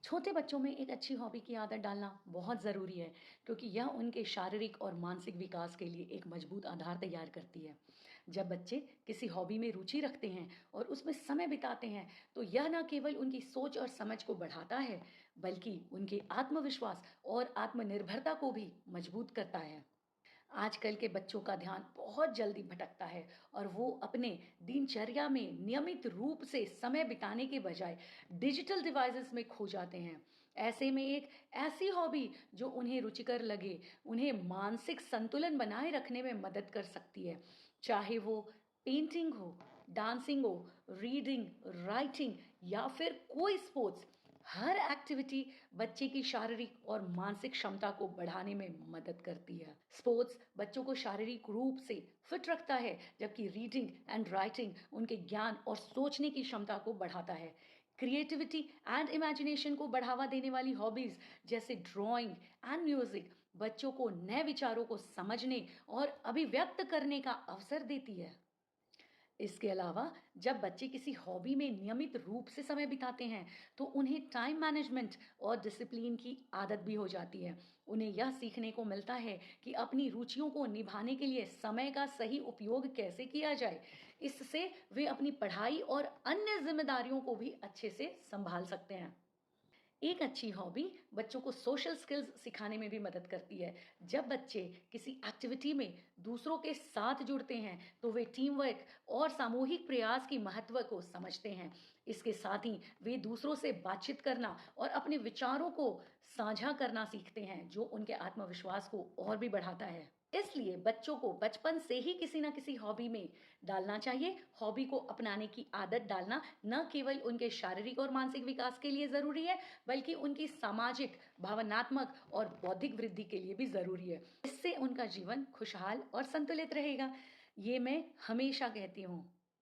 छोटे बच्चों में एक अच्छी हॉबी की आदत डालना बहुत ज़रूरी है क्योंकि यह उनके शारीरिक और मानसिक विकास के लिए एक मजबूत आधार तैयार करती है। जब बच्चे किसी हॉबी में रुचि रखते हैं और उसमें समय बिताते हैं तो यह न केवल उनकी सोच और समझ को बढ़ाता है बल्कि उनके आत्मविश्वास और आत्मनिर्भरता को भी मजबूत करता है। आजकल के बच्चों का ध्यान बहुत जल्दी भटकता है और वो अपने दिनचर्या में नियमित रूप से समय बिताने के बजाय डिजिटल डिवाइसेस में खो जाते हैं। ऐसे में एक ऐसी हॉबी जो उन्हें रुचिकर लगे, उन्हें मानसिक संतुलन बनाए रखने में मदद कर सकती है। चाहे वो पेंटिंग हो, डांसिंग हो, रीडिंग, राइटिंग या फिर कोई स्पोर्ट्स, हर एक्टिविटी बच्चे की शारीरिक और मानसिक क्षमता को बढ़ाने में मदद करती है। स्पोर्ट्स बच्चों को शारीरिक रूप से फिट रखता है, जबकि रीडिंग एंड राइटिंग उनके ज्ञान और सोचने की क्षमता को बढ़ाता है। क्रिएटिविटी एंड इमेजिनेशन को बढ़ावा देने वाली हॉबीज जैसे ड्राइंग एंड म्यूजिक बच्चों को नए विचारों को समझने और अभिव्यक्त करने का अवसर देती है। इसके अलावा जब बच्चे किसी हॉबी में नियमित रूप से समय बिताते हैं तो उन्हें टाइम मैनेजमेंट और डिसिप्लिन की आदत भी हो जाती है। उन्हें यह सीखने को मिलता है कि अपनी रुचियों को निभाने के लिए समय का सही उपयोग कैसे किया जाए। इससे वे अपनी पढ़ाई और अन्य जिम्मेदारियों को भी अच्छे से संभाल सकते हैं। एक अच्छी हॉबी बच्चों को सोशल स्किल्स सिखाने में भी मदद करती है। जब बच्चे किसी एक्टिविटी में दूसरों के साथ जुड़ते हैं तो वे टीम वर्क और सामूहिक प्रयास की महत्व को समझते हैं। इसके साथ ही वे दूसरों से बातचीत करना और अपने विचारों को साझा करना सीखते हैं, जो उनके आत्मविश्वास को और भी बढ़ाता है। इसलिए बच्चों को बचपन से ही किसी ना किसी हॉबी में डालना चाहिए। हॉबी को अपनाने की आदत डालना न केवल उनके शारीरिक और मानसिक विकास के लिए ज़रूरी है, बल्कि उनकी सामाजिक, भावनात्मक और बौद्धिक वृद्धि के लिए भी ज़रूरी है। इससे उनका जीवन खुशहाल और संतुलित रहेगा। ये मैं हमेशा कहती हूँ।